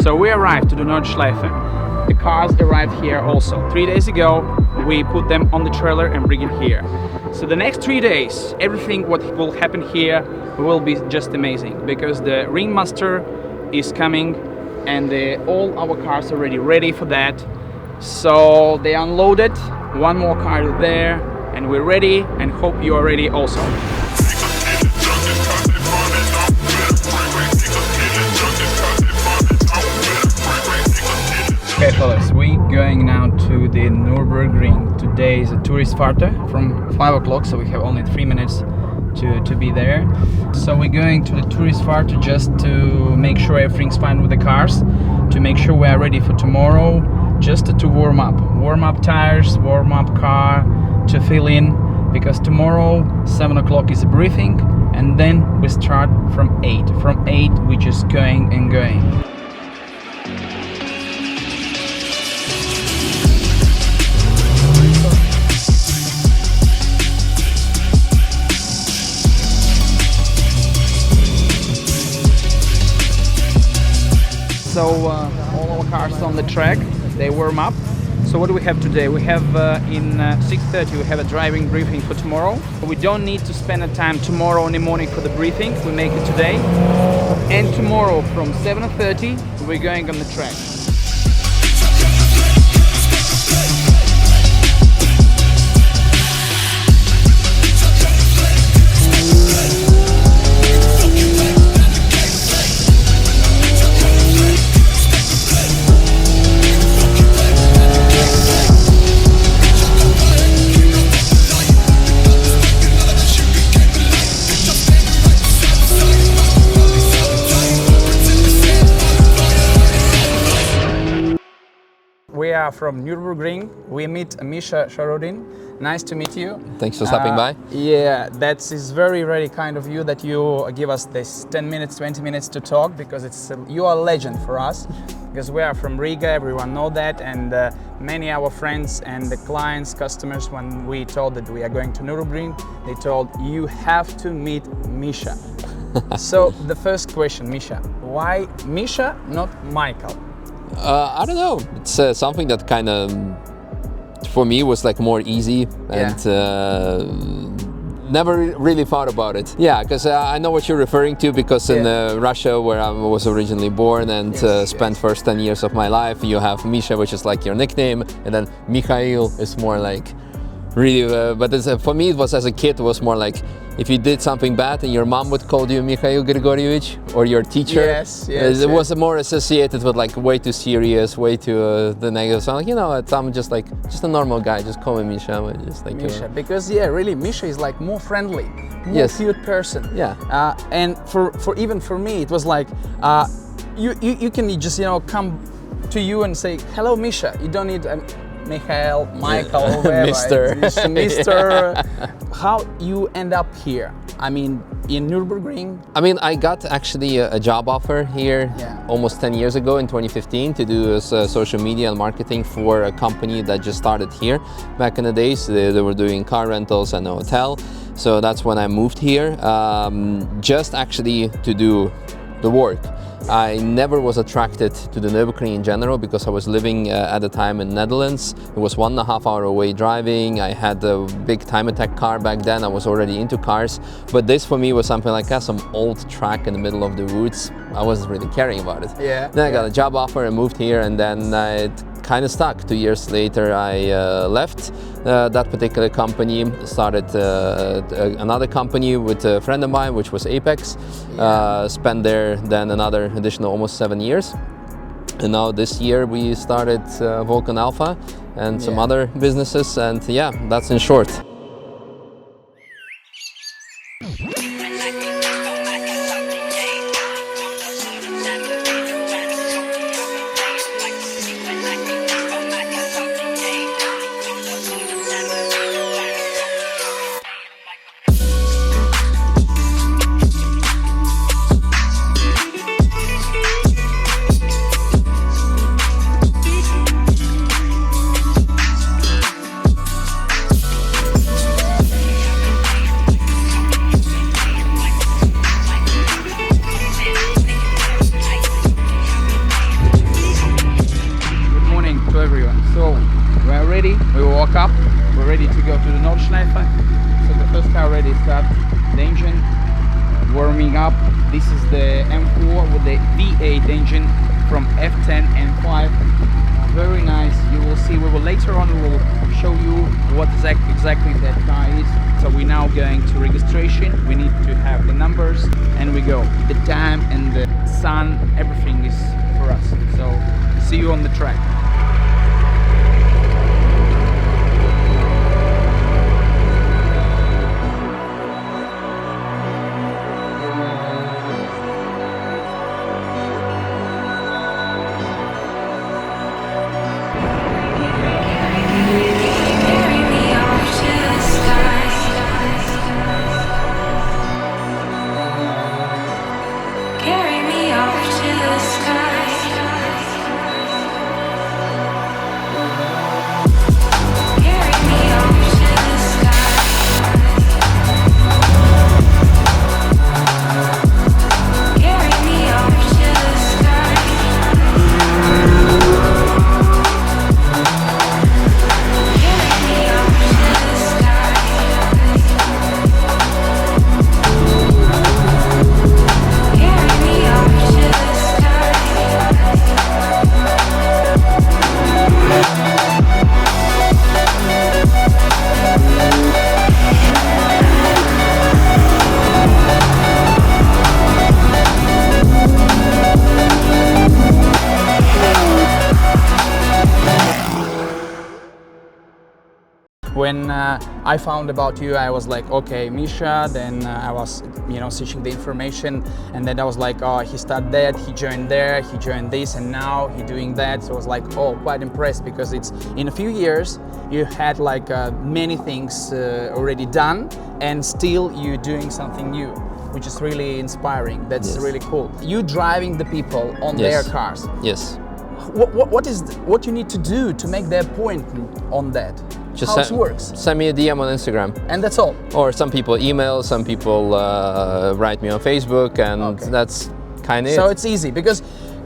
So we arrived to the Nordschleife. The cars arrived here also. 3 days ago, we put them on the trailer and bring it here. So the next 3 days, everything what will happen here will be just amazing, because the Ringmeister is coming and all our cars are already ready for that. So they unloaded, one more car there, and we're ready, and hope you are ready also. Okay fellas, we're going now to the Nürburgring. Today is a tourist farte from 5 o'clock, so we have only 3 minutes to be there. So we're going to the tourist farte just to make sure everything's fine with the cars, to make sure we are ready for tomorrow, just to warm up tires, warm up car, to fill in, because tomorrow 7 o'clock is a briefing, and then we start from 8. From 8 we're just going and going. So all our cars on the track, they warm up. So what do we have today? We have in 6:30 we have a driving briefing for tomorrow. We don't need to spend a time tomorrow in the morning for the briefing. We make it today. And tomorrow from 7:30 we're going on the track. We are from Nürburgring. We meet Misha Charoudin. Nice to meet you. Thanks for stopping by. Yeah, that is very, very kind of you that you give us this 10 minutes, 20 minutes to talk, because you are a legend for us. Because we are from Riga, everyone know that, and many our friends and the clients, customers, when we told that we are going to Nürburgring, they told you have to meet Misha. So the first question, Misha, why Misha, not Michael? I don't know. It's something that kind of, for me, was like more easy, and never really thought about it. Yeah, because I know what you're referring to, because in Russia, where I was originally born and spent first 10 years of my life, you have Misha, which is like your nickname, and then Mikhail is more like really, but for me it was, as a kid, it was more like if you did something bad and your mom would call you Mikhail Grigorievich, or your teacher, it was more associated with like way too serious, way too the negative. So like, you know, I'm just a normal guy, just call me Misha. Just like Misha, because really Misha is like more friendly, more cute person. Yeah. And for even for me, it was like you can just come to you and say hello Misha. You don't need Mikhail, Michael, whoever. Mister. How you end up here? I mean, in Nürburgring? I mean, I got actually a job offer here almost 10 years ago in 2015 to do social media and marketing for a company that just started here. Back in the days, they were doing car rentals and a hotel. So that's when I moved here, just actually to do the work. I never was attracted to the Nürburgring in general, because I was living at the time in Netherlands. It was 1.5 hour away driving. I had a big time attack car back then. I was already into cars, but this for me was something like some old track in the middle of the woods. I wasn't really caring about it. Then I got a job offer and moved here, and then it kind of stuck. 2 years later I left that particular company, started another company with a friend of mine, which was Apex. Spent there then another additional almost 7 years, and now this year we started Vulcan Alpha and some other businesses, and that's in short. ready to go to the Nordschleife. So the first car already started the engine, warming up. This is the M4 with the V8 engine from F10 M5. Very nice. You will see, we will later on we will show you what exactly that car is. So we're now going to registration. We need to have the numbers and we go. The time and the sun, everything is for us. So see you on the track. When I found about you, I was like, okay, Misha. Then I was, searching the information, and then I was like, oh, he started that, he joined there, he joined this, and now he doing that. So I was like, oh, quite impressed, because it's in a few years you had like many things already done, and still you doing something new, which is really inspiring. That's really cool. You driving the people on their cars. Yes. What you need to do to make the appointment on that? Just how it works? Send me a DM on Instagram. And that's all? Or some people email, some people write me on Facebook, and that's kind of it. So it's easy, because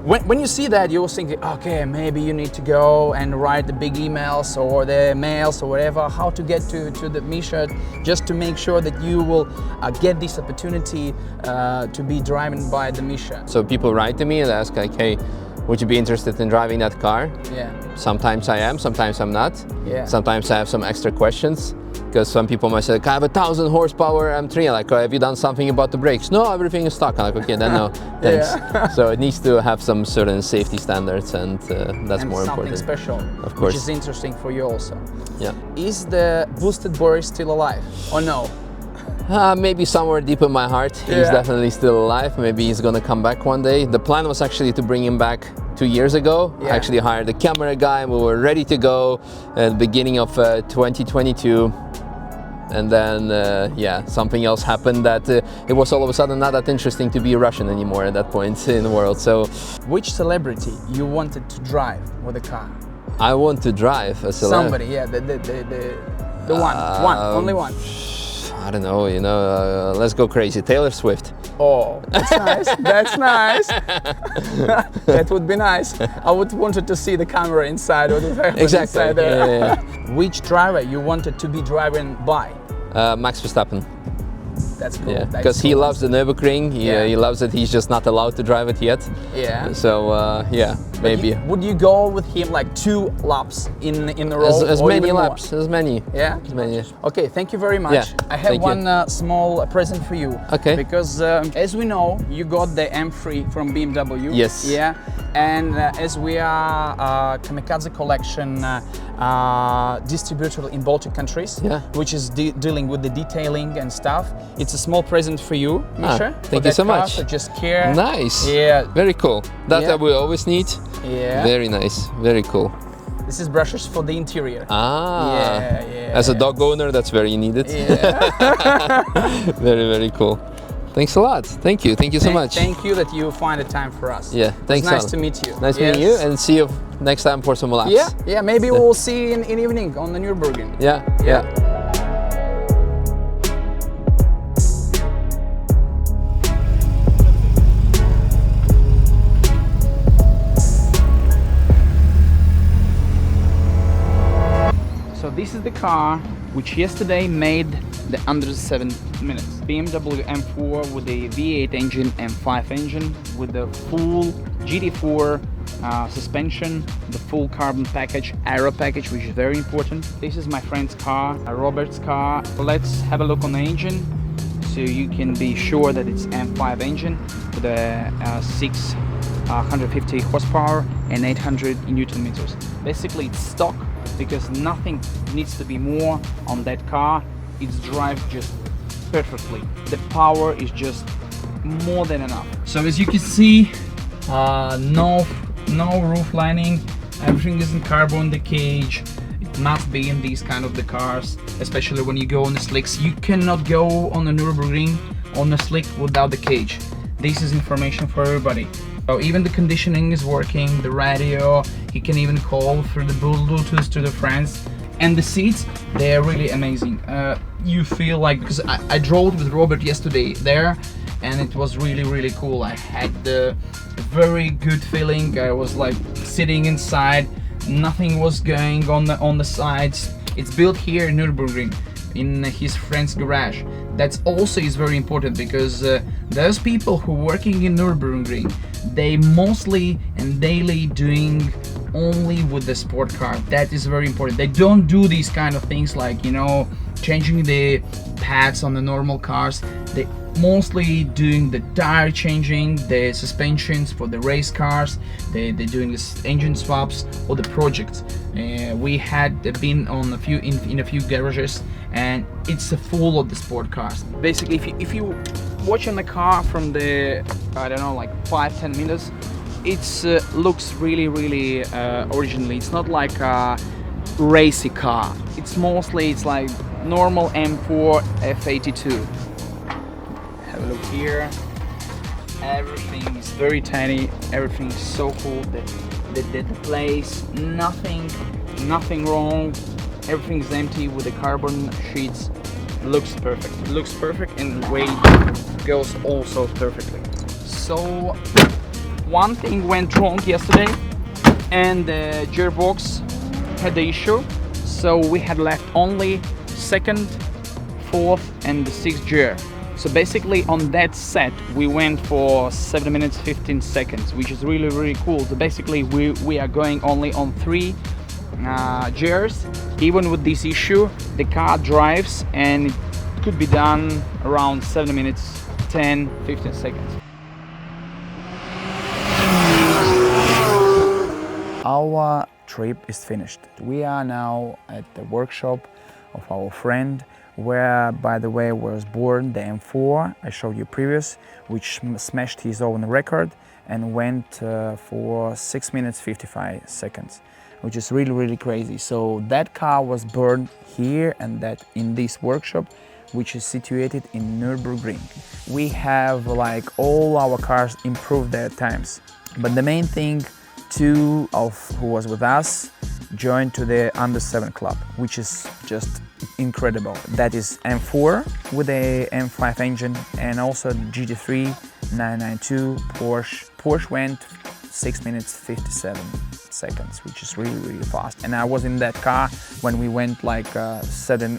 when you see that, you will think, okay, maybe you need to go and write the big emails or the mails or whatever, how to get to the Misha, just to make sure that you will get this opportunity to be driven by the Misha. So people write to me and ask like, hey, would you be interested in driving that car? Yeah. Sometimes I am, sometimes I'm not. Yeah. Sometimes I have some extra questions, because some people might say, like, I have 1,000 horsepower M3. Like, have you done something about the brakes? No, everything is stock. I'm like, okay, then no, thanks. So it needs to have some certain safety standards, and that's more important. Something special, of course. Which is interesting for you also. Yeah. Is the boosted Boris still alive, or no? Maybe somewhere deep in my heart, he's definitely still alive. Maybe he's gonna come back one day. The plan was actually to bring him back 2 years ago. I actually hired a camera guy, and we were ready to go at the beginning of 2022. And then, something else happened that it was all of a sudden not that interesting to be a Russian anymore at that point in the world. So, which celebrity you wanted to drive with a car? I want to drive a celebrity. Somebody, the one, only one. I don't know, let's go crazy. Taylor Swift. Oh, that's nice. That's nice. That would be nice. I would wanted to see the camera inside or the exactly. Inside there. Yeah. Which driver you wanted to be driven by? Max Verstappen. That's cool. Yeah, because he loves the Nürburgring. He loves it. He's just not allowed to drive it yet. Yeah. So maybe. Would you go with him like 2 laps in a row? As many laps. As many. Yeah. As many. Okay. Thank you very much. Yeah, I have one small present for you. Okay. Because as we know, you got the M3 from BMW. Yes. Yeah. And as we are Kamikaze Collection distributor in Baltic countries, which is dealing with the detailing and stuff, it's a small present for you, Misha. Thank you so much. So just care. Nice. Yeah. Very cool. That we always need. Yeah. Very nice. Very cool. This is brushes for the interior. Yeah. As a dog owner, that's very needed. Yeah. Very, very cool. Thanks a lot. Thank you. Thank you so much. Thank you that you find the time for us. Yeah. Thanks. It's nice to meet you. Nice meeting you, and see you next time for some laps. Yeah. Maybe we'll see you in evening on the Nürburgring. Yeah. So this is the car which yesterday made the under 7 minutes. BMW M4 with the V8 engine, M5 engine, with the full GT4 suspension, the full carbon package, aero package, which is very important. This is my friend's car, Robert's car. Let's have a look on the engine, so you can be sure that it's M5 engine with a 650 horsepower and 800 Newton meters. Basically it's stock, because nothing needs to be more on that car. It drives just perfectly. The power is just more than enough. So as you can see, no roof lining, everything is in carbon, the cage. It must be in these kind of the cars, especially when you go on the slicks. You cannot go on the Nürburgring on the slick without the cage. This is information for everybody. So even the conditioning is working, the radio, you can even call through the Bluetooth to the friends. And the seats, they're really amazing. You feel like, because I drove with Robert yesterday there, and it was really cool. I had the very good feeling. I was like sitting inside, nothing was going on the sides. It's built here in Nürburgring, in his friend's garage. That's also is very important, because those people who working in Nürburgring, they mostly and daily doing only with the sport car. That is very important. They don't do these kind of things like, you know, changing the pads on the normal cars. They mostly doing the tire changing, the suspensions for the race cars. They're doing the engine swaps or the projects. We had been on a few in a few garages, and it's full of the sport cars. Basically, if you watching the car from the, I don't know, like 5-10 meters, it looks really originally. It's not like a racy car. It's like normal M4 F82. Have a look here. Everything is very tiny. Everything is so cool. The place, nothing wrong. Everything's empty with the carbon sheets. Looks perfect. It looks perfect, and weight goes also perfectly. So one thing went wrong yesterday, and the gearbox had the issue. So we had left only 2nd, 4th, and the 6th gear. So basically on that set we went for 7 minutes 15 seconds, which is really cool. So basically we are going only on 3 gears. Even with this issue, the car drives, and it could be done around 7 minutes 10-15 seconds. Our trip is finished. We are now at the workshop of our friend, where, by the way, was born the M4 I showed you previous, which smashed his own record and went for 6 minutes 55 seconds, which is really crazy. So that car was burned here, and that in this workshop, which is situated in Nürburgring. We have like all our cars improved their times, but the main thing, 2 of who was with us joined to the under 7 club, which is just incredible. That is M4 with a M5 engine, and also GT3 992 Porsche. Porsche went 6 minutes 57 seconds, which is really fast. And I was in that car when we went like 7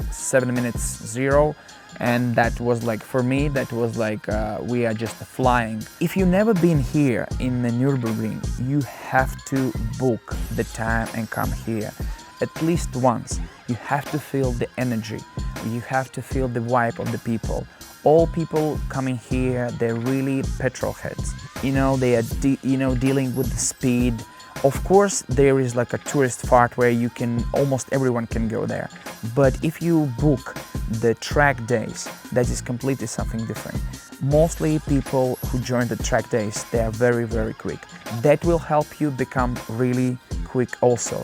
minutes 0, and that was like, for me, that was like we are just flying. If you've never been here in the Nürburgring, you have to book the time and come here at least once. You have to feel the energy, you have to feel the vibe of the people. All people coming here, they're really petrol heads. You know, they are dealing with the speed. Of course, there is like a tourist part where you can, almost everyone can go there. But if you book the track days, that is completely something different. Mostly people who join the track days, they are very quick. That will help you become really quick also.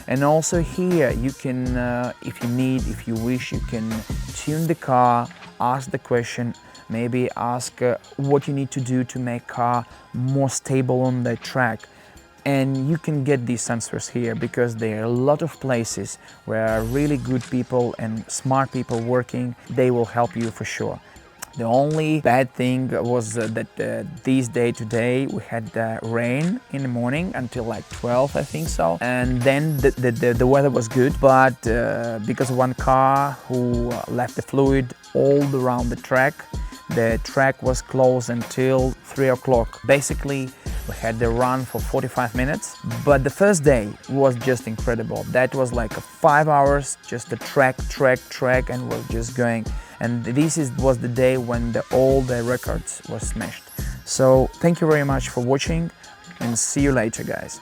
And also here you can, if you need, if you wish, you can tune the car, ask the question, maybe ask what you need to do to make car more stable on the track. And you can get these answers here, because there are a lot of places where really good people and smart people working. They will help you for sure. The only bad thing was that this day today we had rain in the morning until like 12, I think so, and then the weather was good, but because of one car who left the fluid all around the track was closed until 3 o'clock. Basically, we had the run for 45 minutes, but the first day was just incredible. That was like 5 hours, just the track, and was just going. And this was the day when all the records were smashed. So thank you very much for watching, and see you later, guys.